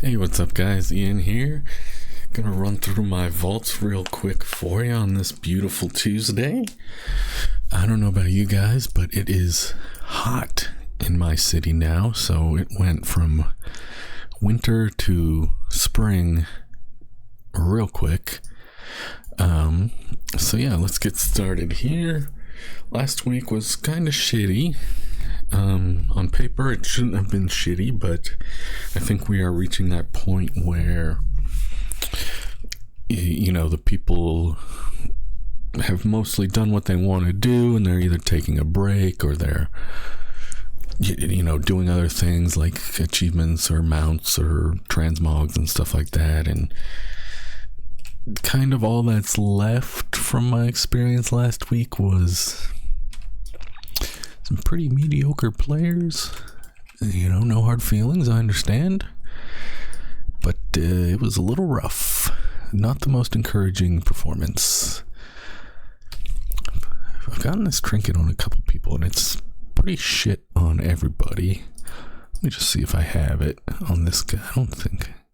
Hey, what's up, guys? Ian here. Gonna run through my vaults real quick for you on this beautiful Tuesday. I don't know about you guys, but it is hot in my city now, so it went from winter to spring real quick. So yeah, let's get started here. Last week was kind of shitty. On paper, it shouldn't have been shitty, but I think we are reaching that point where, the people have mostly done what they want to do, and they're either taking a break or they're, doing other things like achievements or mounts or transmogs and stuff like that. And kind of all that's left from my experience last week was some pretty mediocre players. No hard feelings, I understand. But it was a little rough. Not the most encouraging performance. I've gotten this trinket on a couple people, and it's pretty shit on everybody. Let me just see if I have it on this guy. I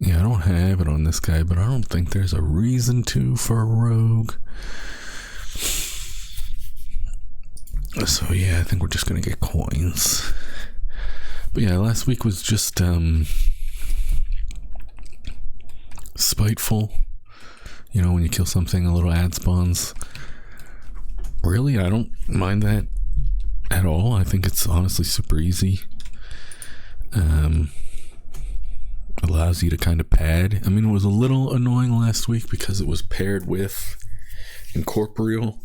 don't have it on this guy, but I don't think there's a reason to for a rogue. So yeah, I think we're just gonna get coins. But yeah, last week was just spiteful. When you kill something, a little ad spawns. Really, I don't mind that at all. I think it's honestly super easy. Allows you to kind of pad. It was a little annoying last week because it was paired with Incorporeal.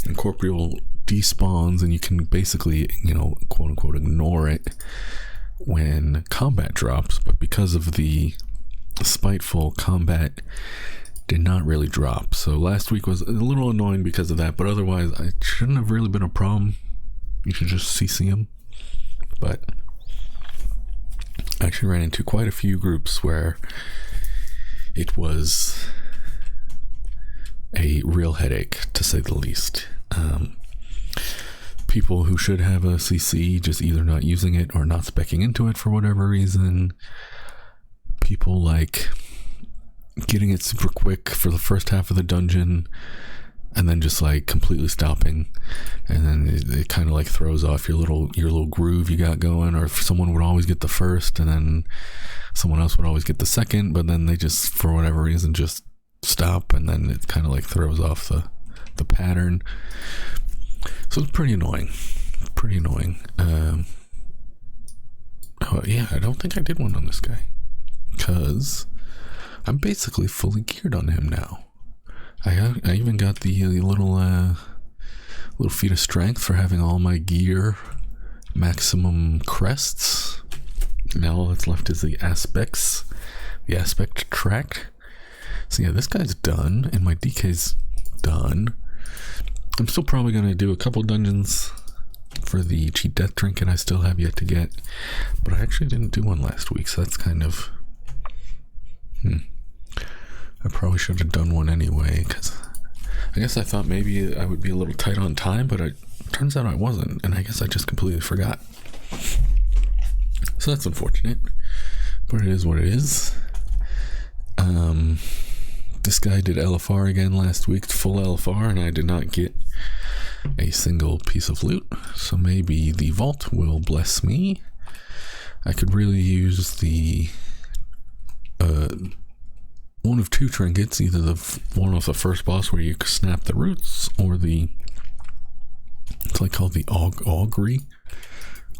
Incorporeal despawns, and you can basically, quote unquote, ignore it when combat drops. But because of the spiteful, combat did not really drop. So last week was a little annoying because of that, but otherwise it shouldn't have really been a problem. You should just CC them. But I actually ran into quite a few groups where it was a real headache, to say the least. People who should have a CC just either not using it or not speccing into it for whatever reason. People like getting it super quick for the first half of the dungeon and then just like completely stopping, and then it kind of like throws off your little groove you got going. Or if someone would always get the first and then someone else would always get the second, but then they just for whatever reason just stop, and then it kind of like throws off the pattern. So it's pretty annoying. Oh yeah, I don't think I did one on this guy because I'm basically fully geared on him now. I even got the little feat of strength for having all my gear maximum crests. Now all that's left is the aspect track. So yeah, this guy's done, and my DK's done. I'm still probably going to do a couple dungeons for the cheat death trinket I still have yet to get, but I actually didn't do one last week, so that's kind of I probably should have done one anyway, because I guess I thought maybe I would be a little tight on time, but it turns out I wasn't, and I guess I just completely forgot. So that's unfortunate, but it is what it is. This guy did LFR again last week, full LFR, and I did not get a single piece of loot, so maybe the vault will bless me. I could really use the one of two trinkets, either the one off the first boss where you snap the roots, or it's like called the augury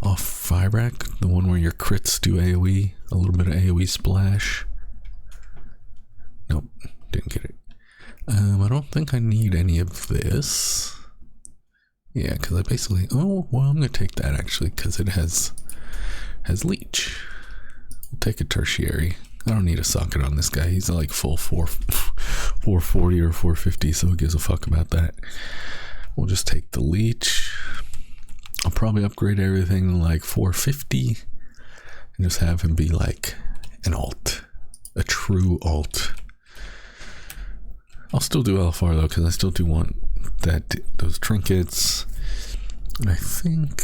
off Fyrak, the one where your crits do AoE, a little bit of AoE splash. Nope, didn't get it. I don't think I need any of this. Yeah, because I basically, I'm gonna take that actually, because it has leech. I'll take a tertiary. I don't need a socket on this guy. He's like full 440 or 450, so who gives a fuck about that? We'll just take the leech. I'll probably upgrade everything to like 450 and just have him be like an alt, a true alt. I'll still do LFR though, because I still do want those trinkets. And I think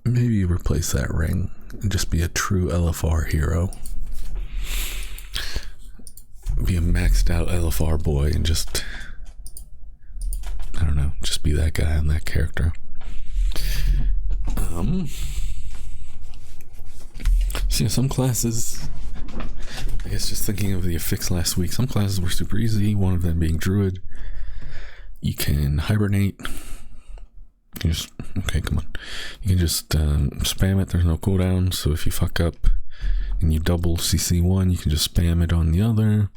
maybe replace that ring and just be a true LFR hero. Be a maxed out LFR boy and just, I don't know, just be that guy and that character. So yeah, some classes, I guess just thinking of the fix last week, some classes were super easy, one of them being Druid. You can hibernate. You just, okay, come on. You can just spam it, there's no cooldown, so if you fuck up and you double CC one, you can just spam it on the other.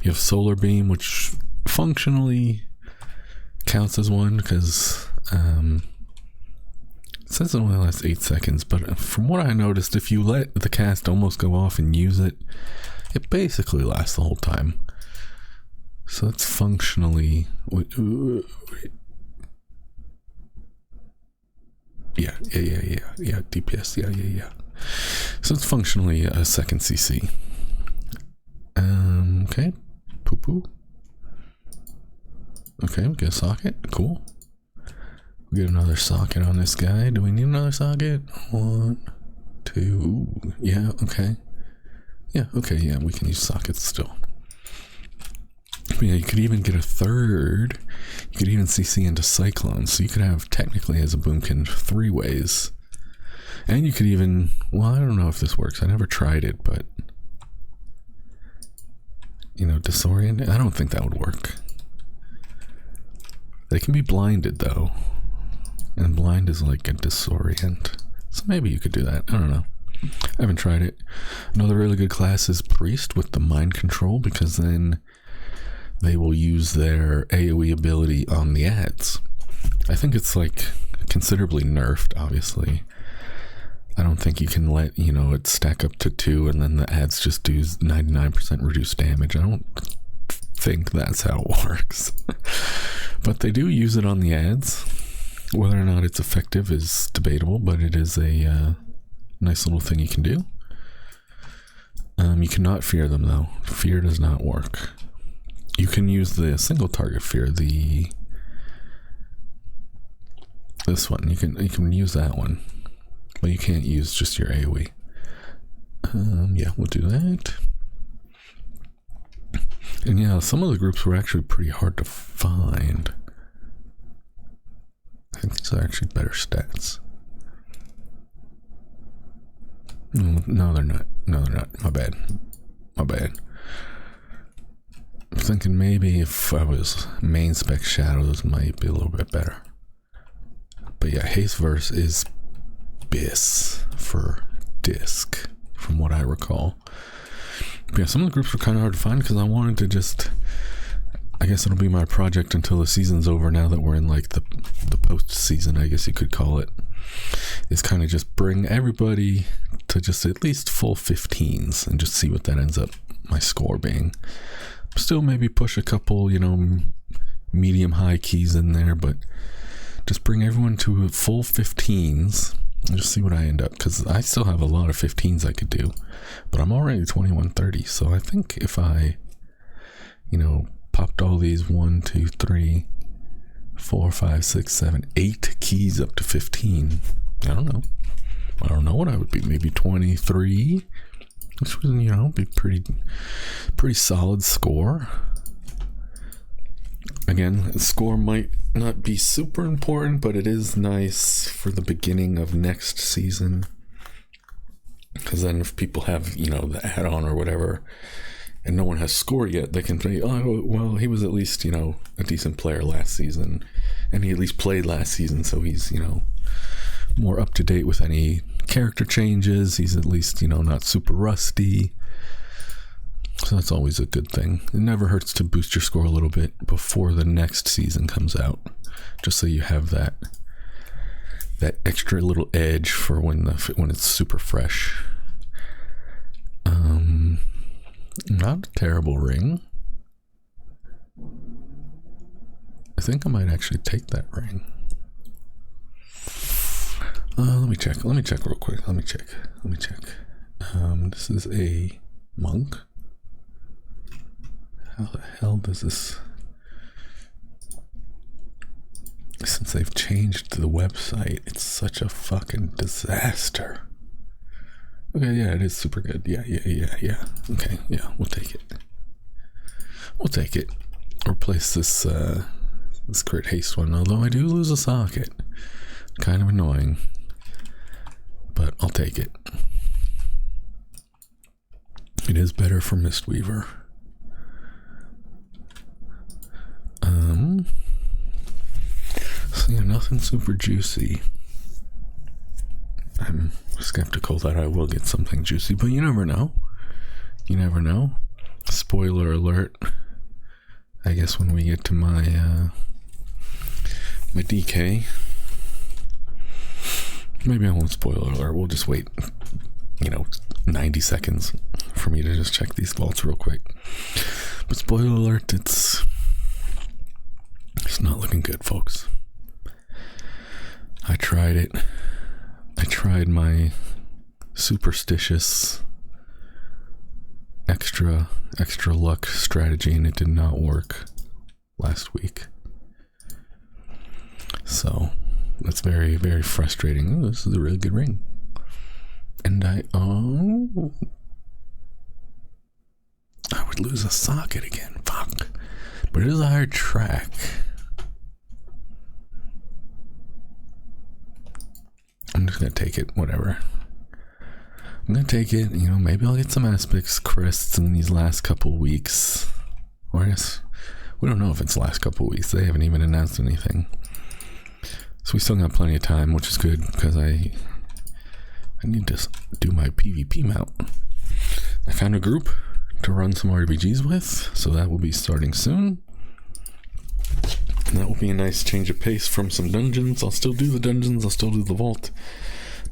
You have Solar Beam, which functionally counts as one, because it says it only lasts 8 seconds, but from what I noticed, if you let the cast almost go off and use it, it basically lasts the whole time. So it's functionally... Yeah, DPS, yeah. So it's functionally a second CC. Okay, poo. Okay, we get a socket, cool. We get another socket on this guy. Do we need another socket? 1, 2, yeah, okay. Yeah, we can use sockets still. But yeah, you could even get a third. You could even CC into Cyclone, so you could have technically as a Boomkin 3 ways. And you could even, well, I don't know if this works. I never tried it, but you know, disorient. I don't think that would work. They can be blinded though, and blind is like a disorient. So maybe you could do that. I don't know. I haven't tried it. Another really good class is Priest with the mind control, because then they will use their AoE ability on the ads. I think it's like considerably nerfed, obviously. I don't think you can let, you know, it stack up to 2 and then the ads just do 99% reduced damage. I don't think that's how it works. But they do use it on the ads. Whether or not it's effective is debatable, but it is a nice little thing you can do. You cannot fear them though. Fear does not work. You can use the single target fear, this one. You can use that one, but you can't use just your AoE. Yeah, we'll do that. And yeah, some of the groups were actually pretty hard to find. I think these are actually better stats. No, they're not. No, they're not. My bad. I'm thinking maybe if I was main spec Shadows might be a little bit better. But yeah, Haste Verse is BIS for disc, from what I recall. But yeah, some of the groups were kind of hard to find because I wanted to just, I guess it'll be my project until the season's over, now that we're in like the post season, I guess you could call it, is kind of just bring everybody to just at least full 15s and just see what that ends up my score being. Still maybe push a couple, you know, medium high keys in there, but just bring everyone to full 15s and just see what I end up, because I still have a lot of 15s I could do, but I'm already 2130. So I think if I, you know, popped all these 1, 2, 3, 4, 5, 6, 7, 8 keys up to 15, I don't know what I would be, maybe 23, which would, you know, be pretty solid score. Again, the score might not be super important, but it is nice for the beginning of next season, because then if people have, you know, the add-on or whatever and no one has scored yet, they can say, oh well, he was at least, you know, a decent player last season, and he at least played last season, so he's, you know, more up to date with any character changes. He's at least, you know, not super rusty. So that's always a good thing. It never hurts to boost your score a little bit before the next season comes out, just so you have that extra little edge for when it's super fresh. Not a terrible ring. I think I might actually take that ring. Let me check real quick. Let me check. This is a monk. How the hell does this? since they've changed the website, it's such a fucking disaster. Okay, yeah, it is super good. Yeah. Okay, yeah, we'll take it. Replace this Crit Haste one, although I do lose a socket. Kind of annoying, but I'll take it. It is better for Mistweaver. So yeah, nothing super juicy. I'm skeptical that I will get something juicy, but you never know. Spoiler alert. I guess when we get to my my DK, maybe I won't spoiler alert. We'll just wait, 90 seconds for me to just check these vaults real quick. But spoiler alert, it's not looking good, folks. I tried it. I tried my superstitious extra luck strategy, and it did not work last week. So that's very, very frustrating. Oh, this is a really good ring. And I would lose a socket again. Fuck. But it is a hard track. I'm just gonna take it, whatever. I'm gonna take it, maybe I'll get some Aspects crests in these last couple weeks. Or I guess, we don't know if it's the last couple weeks. They haven't even announced anything. So we still got plenty of time, which is good, because I need to do my PvP mount. I found a group to run some RPGs with, so that will be starting soon. And that will be a nice change of pace from some dungeons. I'll still do the dungeons, I'll still do the vault,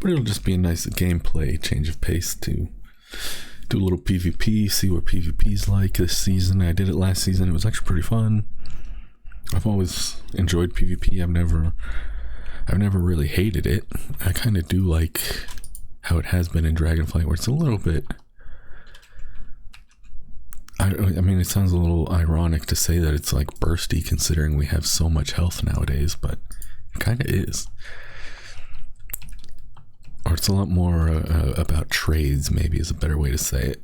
but it'll just be a nice gameplay change of pace to do a little PvP, see what PvP's like this season. I did it last season, it was actually pretty fun. I've always enjoyed PvP. I've never really hated it. I kind of do like how it has been in Dragonflight, where it's a little bit, I mean, it sounds a little ironic to say that it's like bursty considering we have so much health nowadays, but it kind of is. Or it's a lot more about trades, maybe is a better way to say it.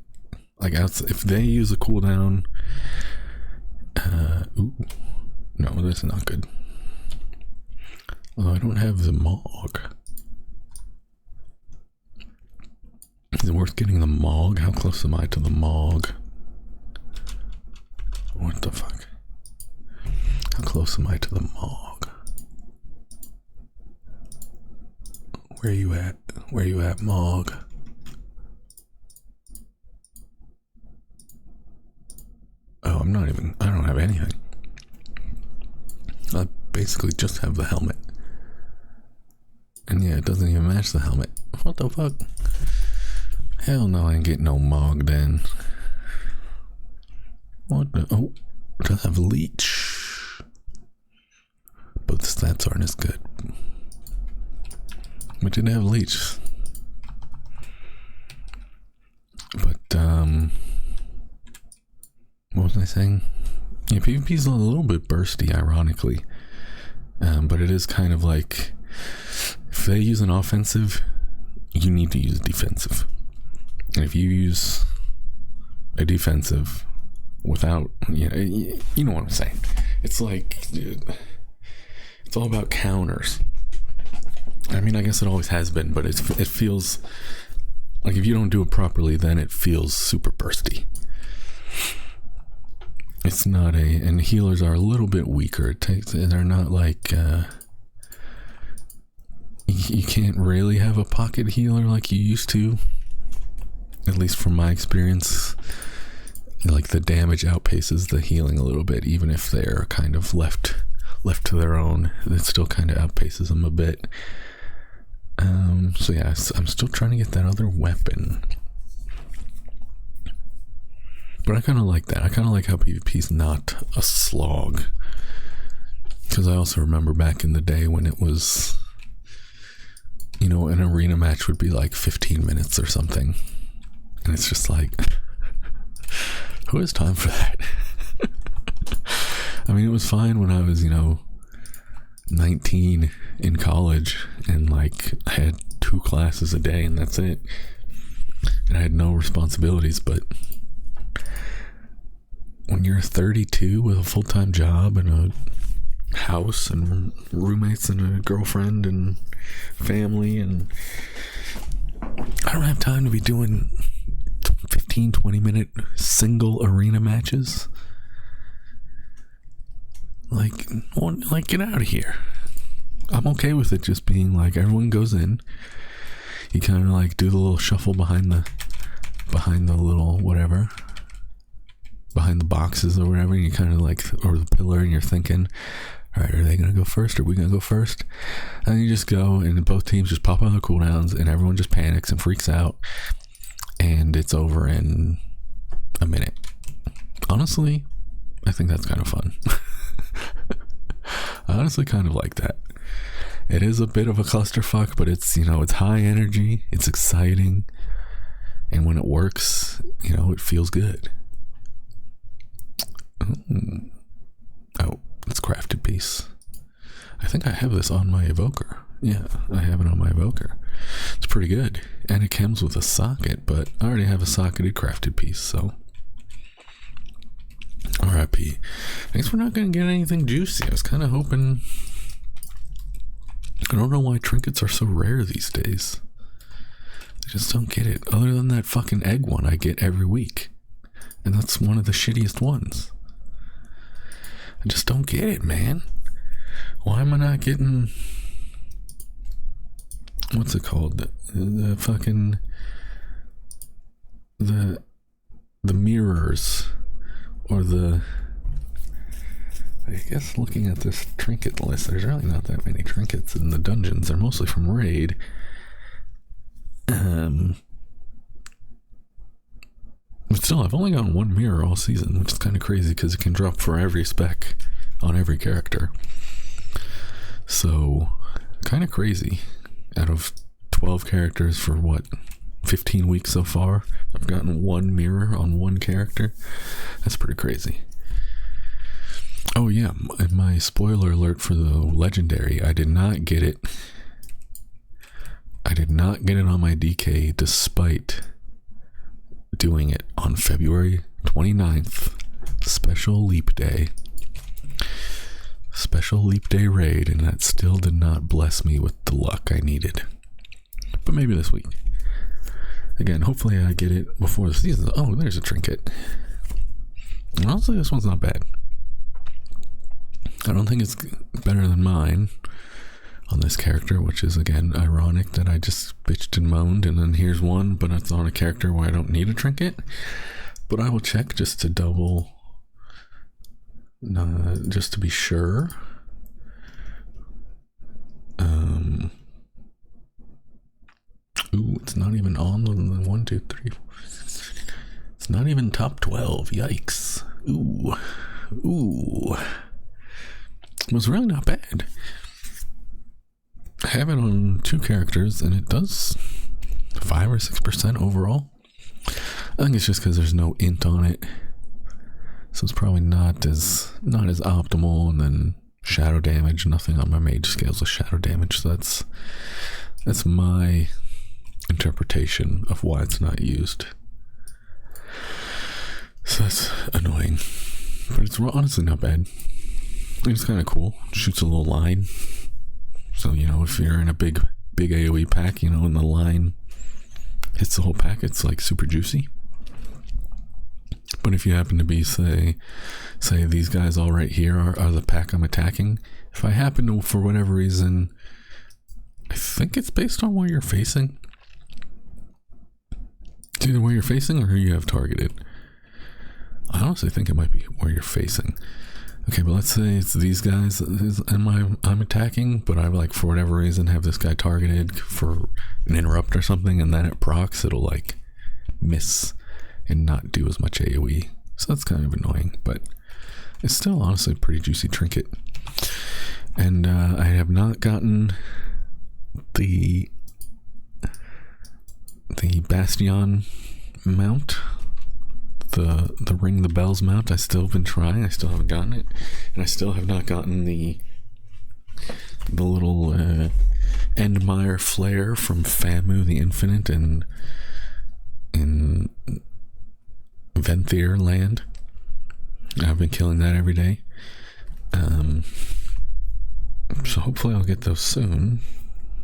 Like, if they use a cooldown, ooh, no, that's not good. Oh, I don't have the Mog. Is it worth getting the Mog? How close am I to the Mog? What the fuck? How close am I to the Mog? Where you at? Where you at, Mog? Oh, I don't have anything. I basically just have the helmet. And yeah, it doesn't even match the helmet. What the fuck? Hell no, I ain't getting no Mog then. What the? Oh, it does have Leech. But the stats aren't as good. We did have Leech. But, what was I saying? Yeah, PvP's a little bit bursty, ironically. But it is kind of like, if they use an offensive, you need to use defensive. And if you use a defensive without, you know what I'm saying. It's like, it's all about counters. I mean, I guess it always has been, but it feels like if you don't do it properly, then it feels super bursty. It's not and healers are a little bit weaker. They're not like, you can't really have a pocket healer like you used to. At least from my experience, like the damage outpaces the healing a little bit, even if they're kind of left to their own. It still kind of outpaces them a bit. So yeah, I'm still trying to get that other weapon. But I kind of like that. I kind of like how PvP's not a slog. Because I also remember back in the day when it was, an arena match would be like 15 minutes or something. And it's just like, who has time for that? I mean, it was fine when I was, 19 in college, and like I had 2 classes a day and that's it, and I had no responsibilities. But when you're 32 with a full-time job and a house and roommates and a girlfriend and family, and I don't have time to be doing 15-20 minute single arena matches. Like get out of here. I'm okay with it just being like everyone goes in, you kind of like do the little shuffle behind the little whatever, behind the boxes or whatever, and you kind of like, or the pillar, and you're thinking, all right, are they gonna go first? Are we gonna go first? And you just go, and both teams just pop on the cooldowns, and everyone just panics and freaks out, and it's over in a minute. Honestly, I think that's kind of fun. I honestly kind of like that. It is a bit of a clusterfuck, but it's, you know, it's high energy, it's exciting, and when it works, you know, it feels good. Oh, it's Crafted Piece. I think I have this on my evoker. Yeah, I have it on my evoker. It's pretty good, and it comes with a socket, but I already have a socketed Crafted Piece, so RIP. I guess we're not going to get anything juicy. I was kind of hoping. I don't know why trinkets are so rare these days. I just don't get it. Other than that fucking egg one I get every week, and that's one of the shittiest ones. I just don't get it, man. Why am I not getting, what's it called? The fucking the mirrors, or the, I guess looking at this trinket list, there's really not that many trinkets in the dungeons. They're mostly from Raid. But still, I've only gotten 1 mirror all season, which is kind of crazy because it can drop for every spec on every character. So, kind of crazy. Out of 12 characters for what, 15 weeks so far, I've gotten 1 mirror on 1 character. That's pretty crazy. Oh yeah, my spoiler alert for the legendary, I did not get it. I did not get it on my DK despite doing it on February 29th, special leap day. Special leap day raid, and that still did not bless me with the luck I needed. But maybe this week. Again, hopefully I get it before the season. Oh, there's a trinket. And honestly, this one's not bad. I don't think it's better than mine on this character, which is, again, ironic that I just bitched and moaned, and then here's one, but it's on a character where I don't need a trinket. But I will check just to double, just to be sure. Ooh, it's not even on the 1, 2, 3, 4. It's not even top 12. Yikes. Ooh. It was really not bad. I have it on 2 characters, and it does 5 or 6% overall. I think it's just because there's no int on it, so it's probably not as optimal. And then shadow damage, nothing on my mage scales with shadow damage. So that's my interpretation of why it's not used. So that's annoying, but it's honestly not bad. It's kind of cool. Shoots a little line. So, you know, if you're in a big AoE pack, you know, and the line hits the whole pack, it's like super juicy. But if you happen to be, say these guys all right here are the pack I'm attacking, if I happen to, for whatever reason, I think it's based on where you're facing. It's either where you're facing or who you have targeted. I honestly think it might be where you're facing. Okay, but let's say it's these guys I'm attacking, but I, like, for whatever reason, have this guy targeted for an interrupt or something, and then it procs, it'll, like, miss and not do as much AoE. So that's kind of annoying, but it's still honestly a pretty juicy trinket. And I have not gotten the Bastion mount. The Ring the Bells mount. I still have been trying. I still haven't gotten it, and I still have not gotten the the little Endmeyer flare from Famu the Infinite in Venthyr land. I've been killing that every day. So hopefully I'll get those soon.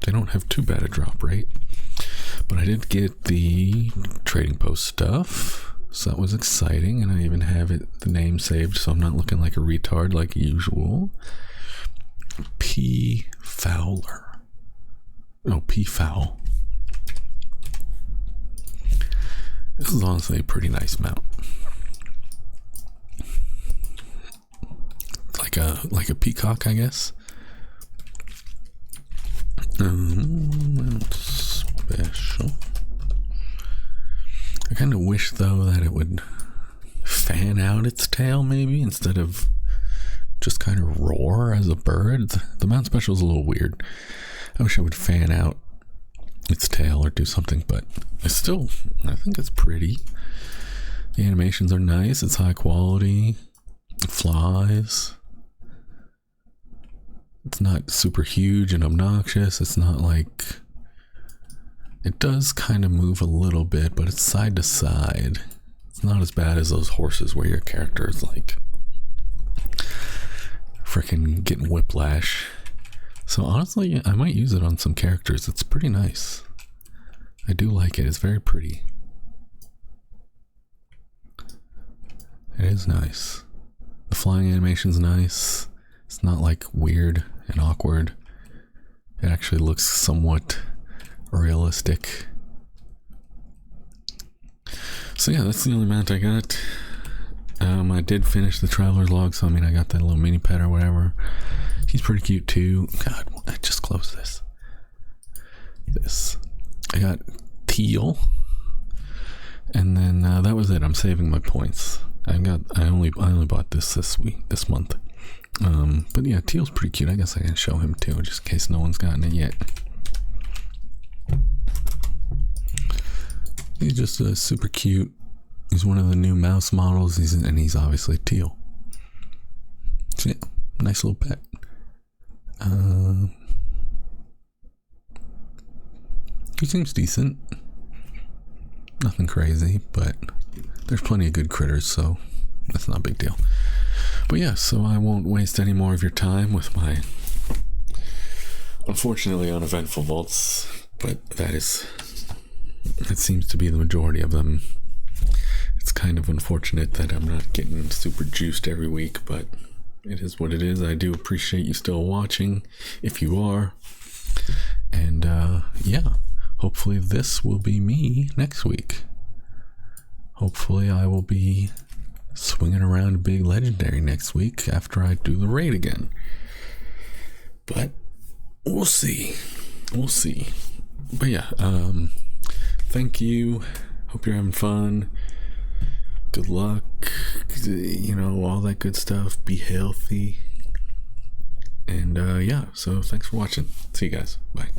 They don't have too bad a drop rate. But I did get the trading post stuff. So that was exciting. And I even have the name saved so I'm not looking like a retard like usual. P. Fowler. Oh, P. Fowl. This is honestly a pretty nice mount. Like a peacock, I guess. Special. I kind of wish though that it would fan out its tail maybe instead of just kind of roar as a bird. The mount special is a little weird. I wish it would fan out its tail or do something, but I think it's pretty. The animations are nice. It's high quality. It flies. It's not super huge and obnoxious. It's not like... It does kind of move a little bit, but it's side to side. It's not as bad as those horses where your character is like freaking getting whiplash. So honestly, I might use it on some characters. It's pretty nice. I do like it. It's very pretty. It is nice. The flying animation's nice. It's not like weird and awkward. It actually looks somewhat realistic. So yeah, that's the only mount I got. I did finish the Traveler's Log, so I mean I got that little mini pet or whatever. He's pretty cute too. God, I just closed this. I got Teal, and then that was it. I'm saving my points. I only bought this month. But yeah, Teal's pretty cute. I guess I can show him too, just in case no one's gotten it yet. He's just super cute. He's one of the new mouse models. He's obviously teal. So yeah, nice little pet. He seems decent. Nothing crazy, but there's plenty of good critters, so that's not a big deal. But yeah, so I won't waste any more of your time with my unfortunately uneventful vaults, but that seems to be the majority of them. It's kind of unfortunate that I'm not getting super juiced every week, but it is what it is. I do appreciate you still watching, if you are. And yeah, hopefully this will be me next week. Hopefully I will be swinging around a big legendary next week after I do the raid again. But we'll see. But yeah, thank you. Hope you're having fun. Good luck. You know, all that good stuff. Be healthy. And yeah, so thanks for watching. See you guys. Bye.